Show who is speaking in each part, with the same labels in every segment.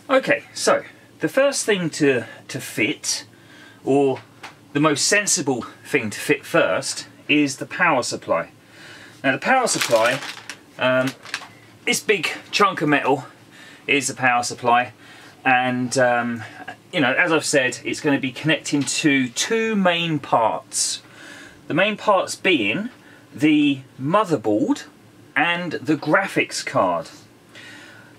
Speaker 1: Okay, so the first thing to fit, or the most sensible thing to fit first, is the power supply. Now the power supply, this big chunk of metal is the power supply, and you know, as I've said, it's going to be connecting to two main parts. The main parts being the motherboard and the graphics card.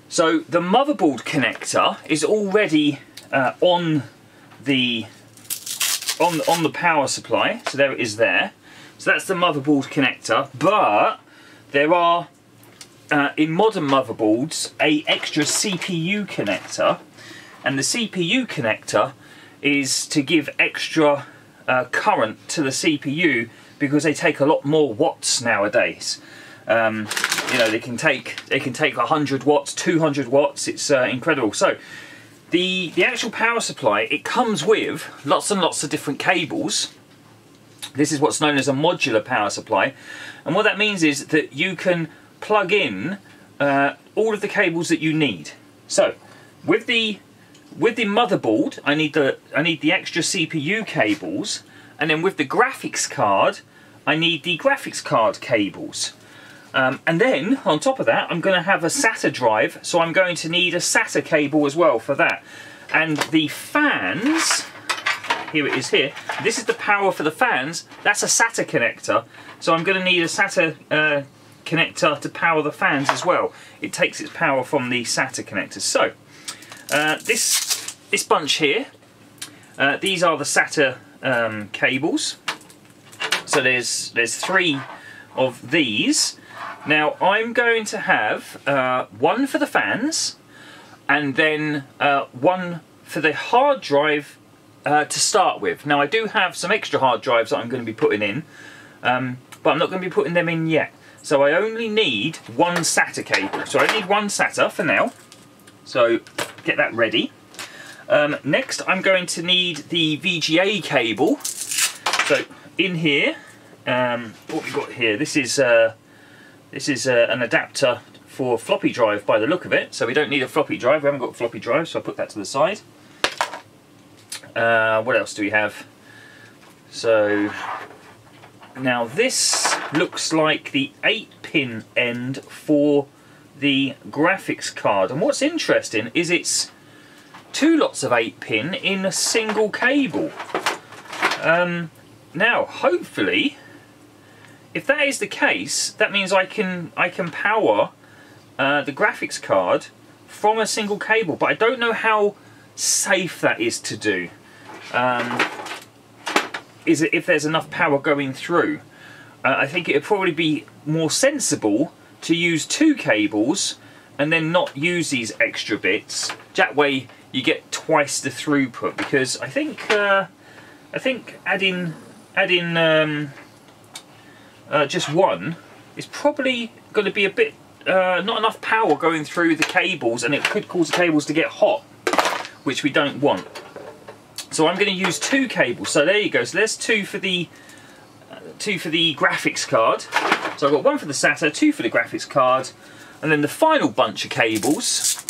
Speaker 1: So the motherboard connector is already on the power supply, so there it is there. So that's the motherboard connector, but there are in modern motherboards a extra CPU connector, and the CPU connector is to give extra current to the CPU because they take a lot more watts nowadays. You know, they can take 100 watts, 200 watts. It's incredible. So the actual power supply, it comes with lots and lots of different cables. This is what's known as a modular power supply, and what that means is that you can plug in all of the cables that you need. So with the motherboard, I need the extra CPU cables, and then with the graphics card, I need the graphics card cables. And then, on top of that, I'm going to have a SATA drive, so I'm going to need a SATA cable as well for that. And the fans, here it is here, this is the power for the fans, that's a SATA connector, so I'm going to need a SATA connector to power the fans as well. It takes its power from the SATA connectors. So, this bunch here, these are the SATA cables. So there's three of these. Now I'm going to have one for the fans, and then one for the hard drive to start with. Now I do have some extra hard drives that I'm going to be putting in, but I'm not going to be putting them in yet. So I only need one SATA cable. So I need one SATA for now. So get that ready. Next I'm going to need the VGA cable. So in here, what we've got here, this is an adapter for floppy drive by the look of it, so we don't need a floppy drive. We haven't got a floppy drive, so I'll put that to the side. What else do we have? So now this looks like the 8-pin end for the graphics card, and what's interesting is it's two lots of 8-pin in a single cable. Now hopefully, if that is the case, that means I can power the graphics card from a single cable, but I don't know how safe that is to do. Is it if there's enough power going through? I think it would probably be more sensible to use two cables and then not use these extra bits. That way you get twice the throughput, because I think adding just one is probably going to be a bit not enough power going through the cables, and it could cause the cables to get hot, which we don't want. So I'm going to use two cables. So there you go. So there's two for the graphics card. So I've got one for the SATA, two for the graphics card, and then the final bunch of cables.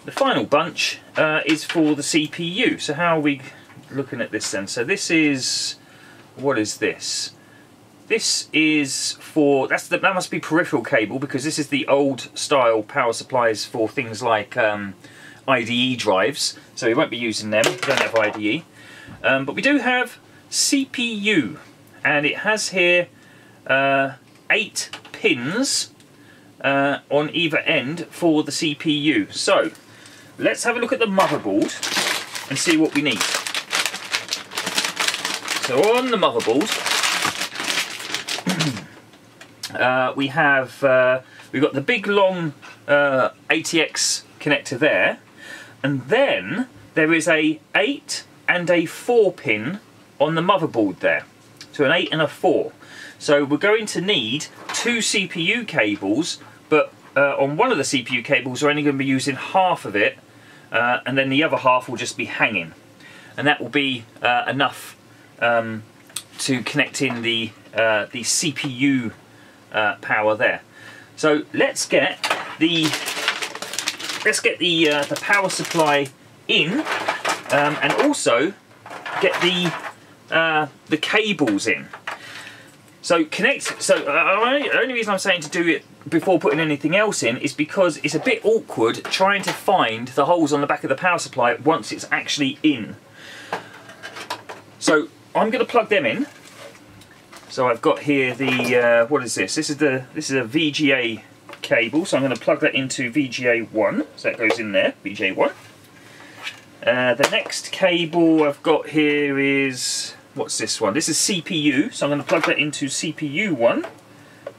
Speaker 1: The final bunch is for the CPU. So how are we looking at this then? So this is, what is this? This is for, that must be peripheral cable, because this is the old style power supplies for things like IDE drives, so we won't be using them. We don't have IDE, but we do have CPU, and it has here 8 pins on either end for the CPU. So let's have a look at the motherboard and see what we need. So on the motherboard, we've got the big long ATX connector there, and then there is a 8 and a 4 pin on the motherboard there. So an 8 and a 4. So we're going to need 2 CPU cables, but on one of the CPU cables we're only going to be using half of it, and then the other half will just be hanging, and that will be enough to connect in the CPU power there. So let's get the let's get the power supply in, and also get the cables in. So the only reason I'm saying to do it before putting anything else in is because it's a bit awkward trying to find the holes on the back of the power supply once it's actually in. So I'm going to plug them in. So I've got here the what is this? This is a VGA cable. So I'm going to plug that into VGA 1. So that goes in there, VGA 1. The next cable I've got here is, what's this one? This is CPU, so I'm going to plug that into CPU 1.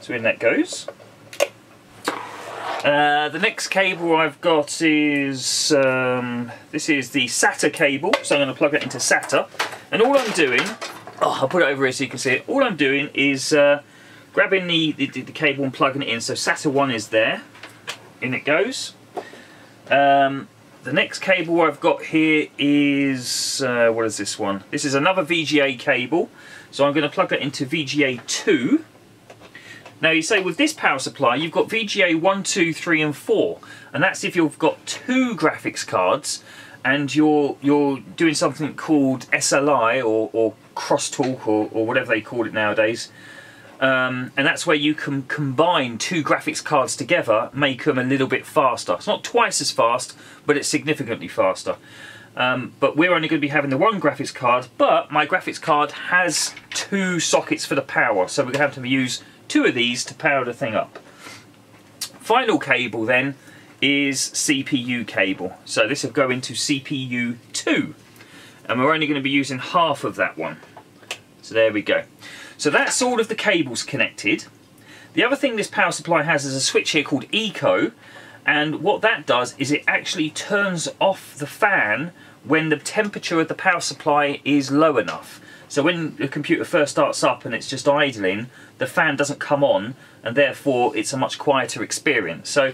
Speaker 1: So in that goes. The next cable I've got is, this is the SATA cable, so I'm going to plug that into SATA. And all I'm doing, I'll put it over here so you can see it. All I'm doing is grabbing the cable and plugging it in. So SATA 1 is there. In it goes. The next cable I've got here is, what is this one? This is another VGA cable, so I'm going to plug that into VGA 2. Now you say with this power supply you've got VGA 1, 2, 3 and 4, and that's if you've got 2 graphics cards and you're doing something called SLI or crosstalk or whatever they call it nowadays. And that's where you can combine 2 graphics cards together, make them a little bit faster. It's not twice as fast, but it's significantly faster. But we're only going to be having the 1 graphics card, but my graphics card has 2 sockets for the power, so we're going to have to use 2 of these to power the thing up. Final cable then is CPU cable. So this will go into CPU 2, and we're only going to be using half of that one. So there we go. So that's all of the cables connected. The other thing this power supply has is a switch here called Eco, and what that does is it actually turns off the fan when the temperature of the power supply is low enough. So when the computer first starts up and it's just idling, the fan doesn't come on, and therefore it's a much quieter experience. So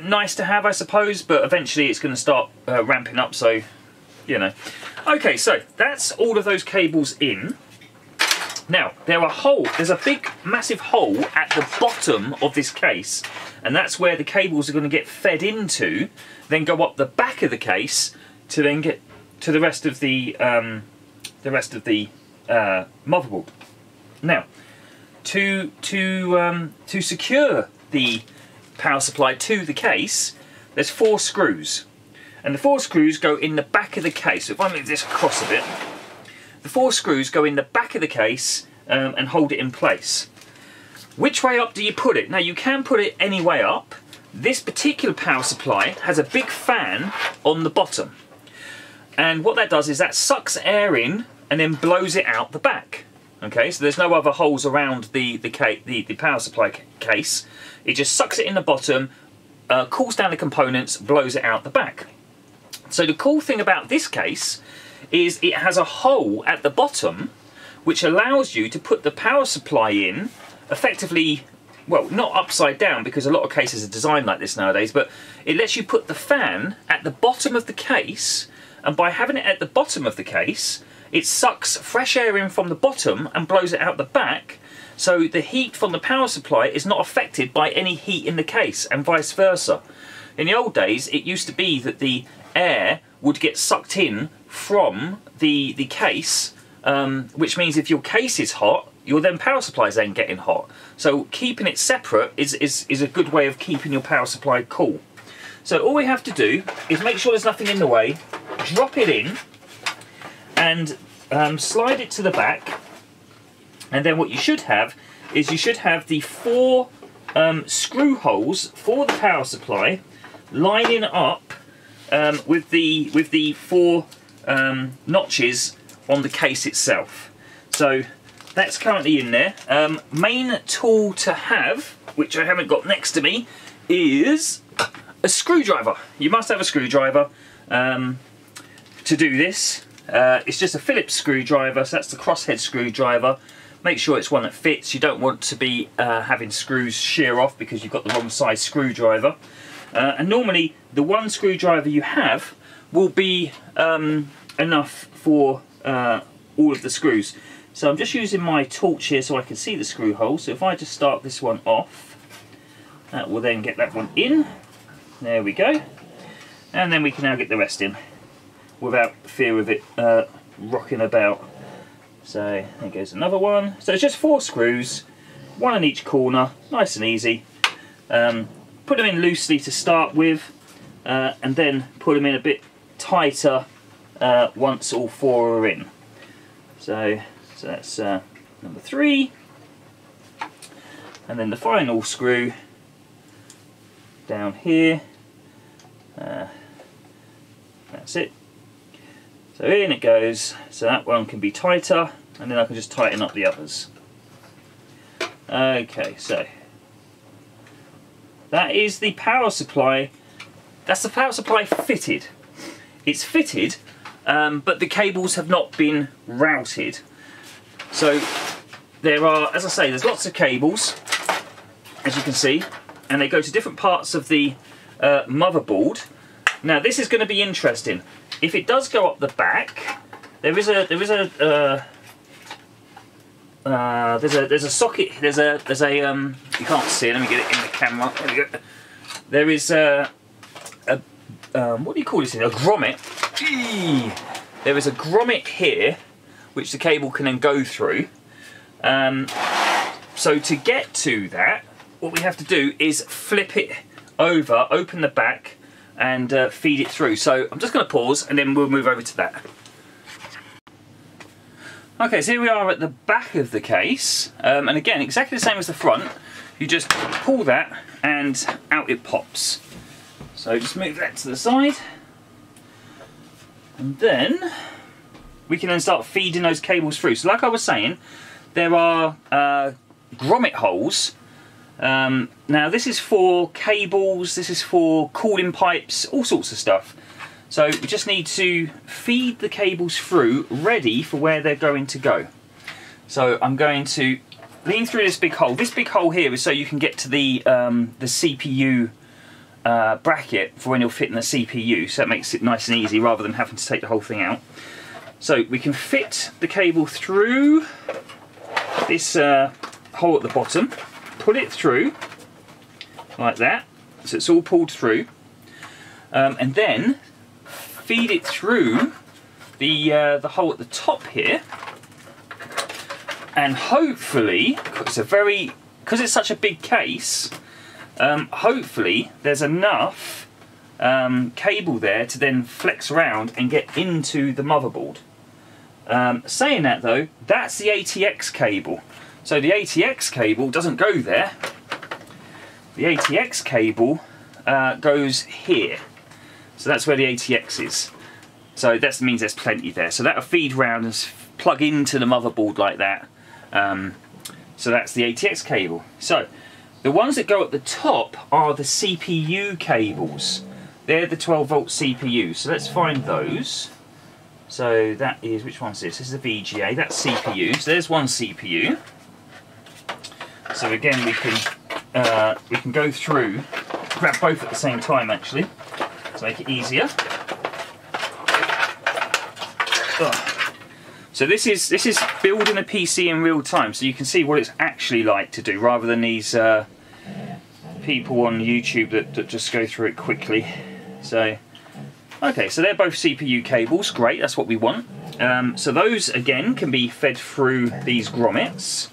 Speaker 1: nice to have, I suppose, but eventually it's going to start ramping up, so you know. Okay, so that's all of those cables in. Now, there's a big, massive hole at the bottom of this case, and that's where the cables are going to get fed into, then go up the back of the case to then get to the rest of the motherboard. Now, to secure the power supply to the case, there's 4 screws. And the 4 screws go in the back of the case. So if I move this across a bit, the 4 screws go in the back of the case and hold it in place. Which way up do you put it? Now you can put it any way up. This particular power supply has a big fan on the bottom. And what that does is that sucks air in and then blows it out the back. Okay, so there's no other holes around the power supply case. It just sucks it in the bottom, cools down the components, blows it out the back. So the cool thing about this case is it has a hole at the bottom which allows you to put the power supply in effectively, well, not upside down because a lot of cases are designed like this nowadays, but it lets you put the fan at the bottom of the case, and by having it at the bottom of the case it sucks fresh air in from the bottom and blows it out the back, so the heat from the power supply is not affected by any heat in the case, and vice versa. In the old days it used to be that the air would get sucked in from the case, which means if your case is hot, your power supply is then getting hot. So keeping it separate is a good way of keeping your power supply cool. So all we have to do is make sure there's nothing in the way, drop it in, and slide it to the back, and then what you should have is the 4 screw holes for the power supply lining up with the 4 notches on the case itself. So that's currently in there. Main tool to have, which I haven't got next to me, is a screwdriver. You must have a screwdriver to do this. It's just a Phillips screwdriver, so that's the crosshead screwdriver. Make sure it's one that fits. You don't want to be having screws shear off because you've got the wrong size screwdriver. And normally the 1 screwdriver you have will be enough for all of the screws. So I'm just using my torch here so I can see the screw hole. So if I just start this one off, That will then get that one in. There we go. And then we can now get the rest in without fear of it rocking about. So there goes another one. So it's just 4 screws, 1 in each corner, nice and easy. Put them in loosely to start with, and then put them in a bit tighter once all 4 are in. So that's number 3. And then the final screw down here. That's it. So in it goes. So that one can be tighter, and then I can just tighten up the others. Okay, so that is the power supply. That's the power supply fitted. It's fitted, but the cables have not been routed. So there are, as I say, there's lots of cables, as you can see, and they go to different parts of the motherboard. Now this is going to be interesting. If it does go up the back, there's a socket. There's a you can't see it. Let me get it in the camera. There we go. There is what do you call this thing? A grommet. There is a grommet here, which the cable can then go through. So to get to that, what we have to do is flip it over, open the back, and feed it through. So I'm just going to pause, and then we'll move over to that. Okay, so here we are at the back of the case, and again, exactly the same as the front. You just pull that, and out it pops. So just move that to the side, and then we can then start feeding those cables through. So like I was saying, there are grommet holes. Now this is for cables, this is for cooling pipes, all sorts of stuff. So we just need to feed the cables through, ready for where they're going to go. So I'm going to lean through this big hole. This big hole here is so you can get to the CPU bracket for when you'll fit in the CPU. So that makes it nice and easy rather than having to take the whole thing out. So we can fit the cable through this hole at the bottom, pull it through like that, so it's all pulled through, and then feed it through the hole at the top here, and hopefully, because it's such a big case, hopefully there's enough cable there to then flex around and get into the motherboard. Saying that though, that's the ATX cable. So the ATX cable doesn't go there. The ATX cable goes here. So that's where the ATX is. So that means there's plenty there. So that'll feed round and plug into the motherboard like that. So that's the ATX cable. So the ones that go at the top are the CPU cables. They're the 12-volt CPU. So let's find those. So that is, which one's this? This is a VGA, that's CPU. So there's one CPU. So again, we can go through, grab both at the same time actually, to make it easier. So this is building a PC in real time, so you can see what it's actually like to do, rather than these people on YouTube that just go through it quickly. So, okay, so they're both CPU cables, great, that's what we want. So those again can be fed through these grommets.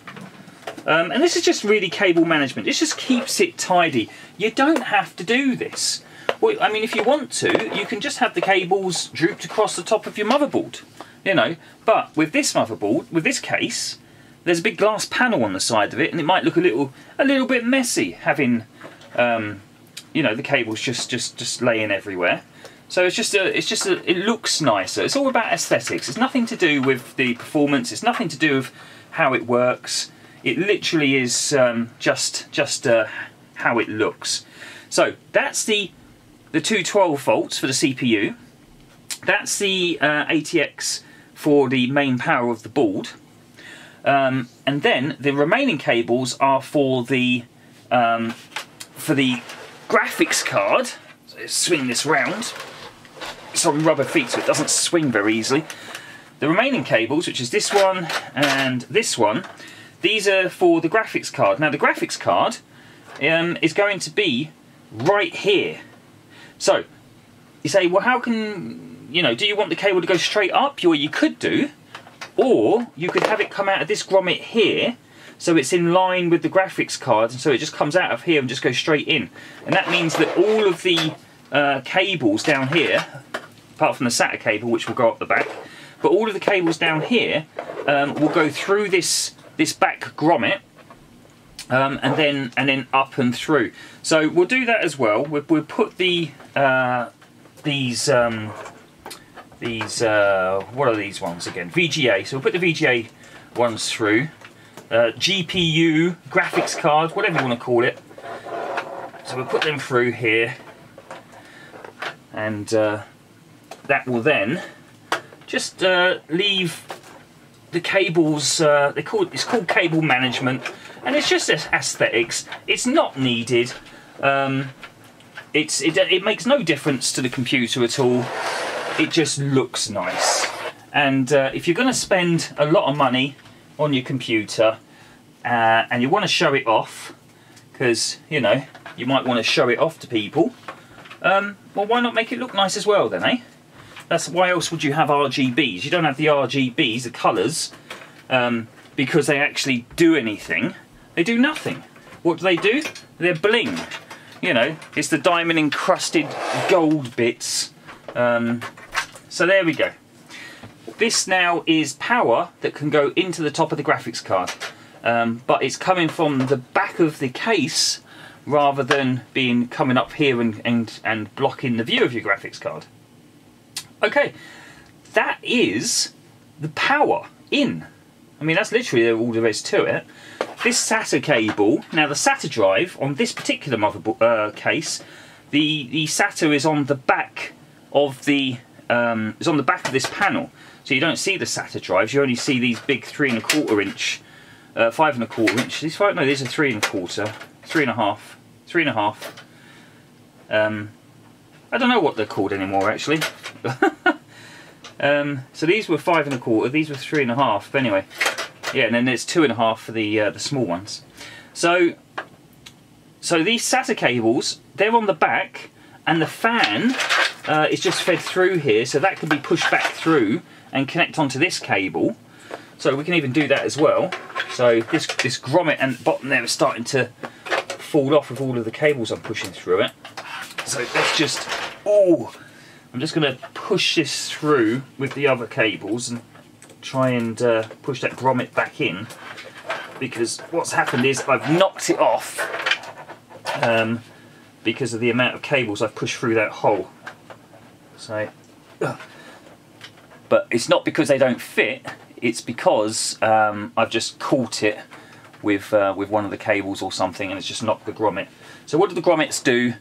Speaker 1: And this is just really cable management. This just keeps it tidy. You don't have to do this. Well, I mean, if you want to, you can just have the cables drooped across the top of your motherboard, you know. But with this motherboard, with this case, there's a big glass panel on the side of it, and it might look a little bit messy having, you know, the cables just laying everywhere. So it looks nicer. It's all about aesthetics. It's nothing to do with the performance. It's nothing to do with how it works. It literally is just how it looks. So that's the two 12 volts for the CPU. That's the ATX for the main power of the board. And then the remaining cables are for the graphics card. So let's swing this round. It's on rubber feet, so it doesn't swing very easily. The remaining cables, which is this one and this one, these are for the graphics card. Now the graphics card is going to be right here. So you say, well, how can, you know, do you want the cable to go straight up? Or you could do, or you could have it come out of this grommet here, so it's in line with the graphics card, and so it just comes out of here and just goes straight in. And that means that all of the cables down here, apart from the SATA cable, which will go up the back, but all of the cables down here will go through this back grommet, and then up and through. So we'll do that as well. We'll put the these what are these ones again? VGA. So we'll put the VGA ones through. GPU, graphics card, whatever you want to call it. So we'll put them through here, and that will then just leave the cables. It's called cable management, and it's just aesthetics. It's not needed. It makes no difference to the computer at all. It just looks nice. And if you're going to spend a lot of money on your computer and you want to show it off, because you know you might want to show it off to people, well, why not make it look nice as well then, eh? That's why else would you have RGBs? You don't have the RGBs, the colours, because they actually do anything. They do nothing. What do? They're bling. You know, it's the diamond encrusted gold bits. So there we go. This now is power that can go into the top of the graphics card, but it's coming from the back of the case rather than coming up here and blocking the view of your graphics card. Okay, that is the power in. I mean, that's literally all there is to it. This SATA cable, now the SATA drive on this particular motherboard case, the SATA is on the back of this panel. So you don't see the SATA drives, you only see these big 3¼ inch, 5¼ inch. These are 3¼ 3½, 3½. I don't know what they're called anymore actually. So these were 5¼ these were 3½, but anyway. Yeah, and then there's 2½ for the small ones. So these SATA cables, they're on the back, and the fan is just fed through here, so that can be pushed back through and connect onto this cable. So we can even do that as well. So this grommet and bottom there is starting to fall off with all of the cables I'm pushing through it. So let's just, I'm just going to push this through with the other cables and try and push that grommet back in, because what's happened is I've knocked it off because of the amount of cables I've pushed through that hole. So, but it's not because they don't fit, it's because I've just caught it with one of the cables or something, and it's just knocked the grommet. So what do the grommets do?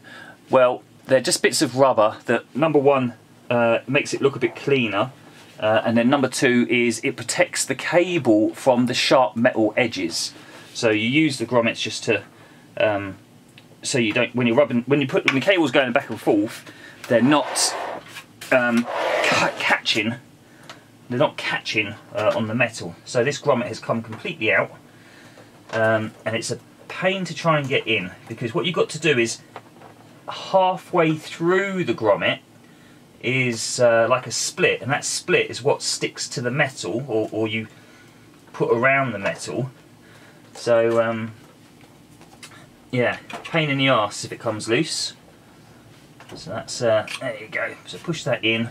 Speaker 1: Well, they're just bits of rubber that, number one, makes it look a bit cleaner, and then number two is it protects the cable from the sharp metal edges. So you use the grommets just to, so you don't, when the cable's going back and forth, they're not catching. They're not catching on the metal. So this grommet has come completely out, and it's a pain to try and get in, because what you've got to do is halfway through the grommet is like a split, and that split is what sticks to the metal, or you put around the metal. So yeah, pain in the arse if it comes loose. So that's there you go. So push that in.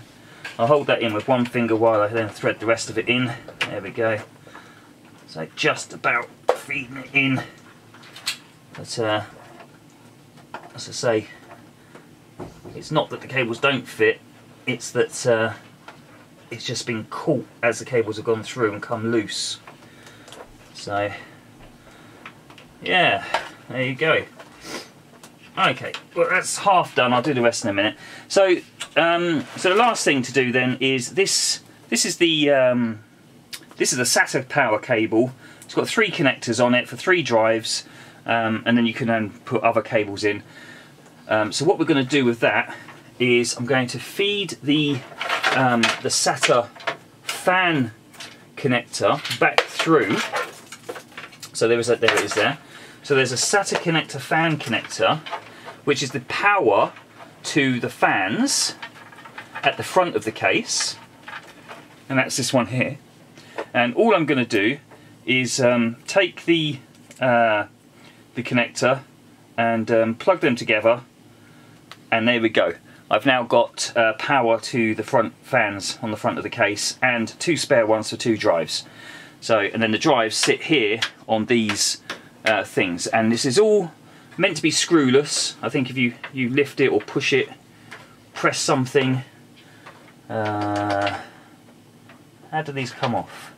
Speaker 1: I'll hold that in with one finger while I then thread the rest of it in. There we go. So just about feeding it in. But as I say, it's not that the cables don't fit, it's that it's just been caught as the cables have gone through and come loose. So yeah, there you go. Okay, well that's half done. I'll do the rest in a minute. So so the last thing to do then is this. This is the SATA power cable. It's got 3 connectors on it for 3 drives, and then you can then put other cables in. So what we're going to do with that is I'm going to feed the SATA fan connector back through. So there it is there. So there's a SATA connector fan connector, which is the power to the fans at the front of the case, and that's this one here. And all I'm going to do is take the connector and plug them together, and there we go. I've now got power to the front fans on the front of the case and 2 spare ones for 2 drives. So, and then the drives sit here on these things, and this is all meant to be screwless. I think if you lift it or push it, press something. How do these come off?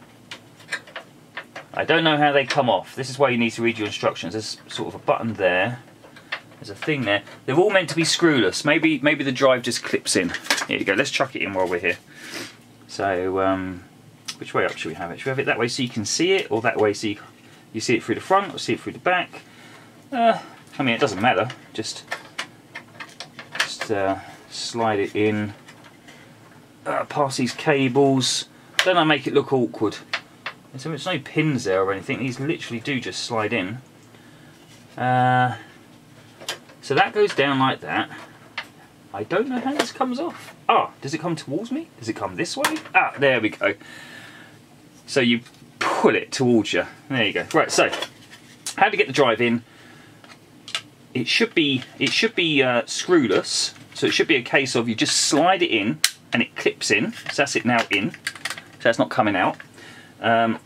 Speaker 1: I don't know how they come off. This is why you need to read your instructions. There's sort of a button there. There's a thing there. They're all meant to be screwless. Maybe the drive just clips in. Here you go. Let's chuck it in while we're here. So, which way up should we have it? Should we have it that way so you can see it, or that way so you see it through the front, or see it through the back? I mean, it doesn't matter. Just slide it in. Past these cables. Don't I make it look awkward? So there's no pins there or anything. These literally do just slide in. So that goes down like that. I don't know how this comes off. Ah, does it come towards me? Does it come this way? Ah, there we go. So you pull it towards you. There you go. Right, so how to get the drive in? It should be screwless. So it should be a case of you just slide it in and it clips in. So that's it now in. So that's not coming out.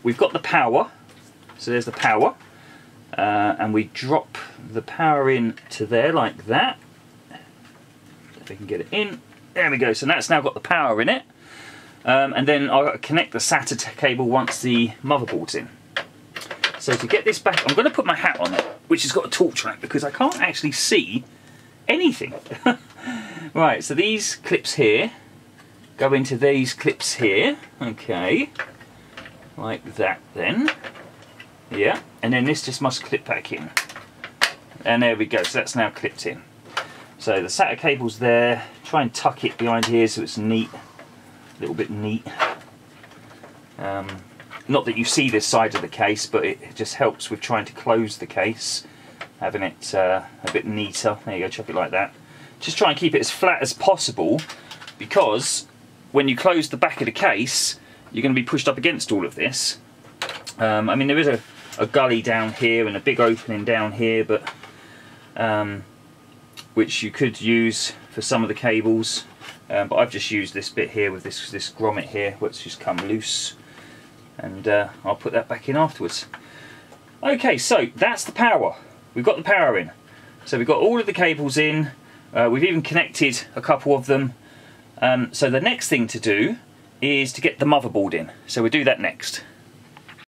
Speaker 1: We've got the power. So there's the power. And we drop the power in to there like that. If we can get it in. There we go. So that's now got the power in it. And then I'll connect the SATA cable once the motherboard's in. So to get this back, I'm going to put my hat on it, which has got a torch on it, because I can't actually see anything. Right, so these clips here go into these clips here. Okay. Like that then. Yeah, and then this just must clip back in. And there we go, so that's now clipped in. So the SATA cable's there. Try and tuck it behind here so it's neat. A little bit neat. Not that you see this side of the case, but it just helps with trying to close the case. Having it a bit neater. There you go, chuck it like that. Just try and keep it as flat as possible, because when you close the back of the case, you're going to be pushed up against all of this. I mean, there is a gully down here and a big opening down here, but which you could use for some of the cables, but I've just used this bit here with this grommet here, which just come loose, and I'll put that back in afterwards. Okay, so that's the power. We've got the power in. So we've got all of the cables in. We've even connected a couple of them. So the next thing to do is to get the motherboard in. So we'll do that next.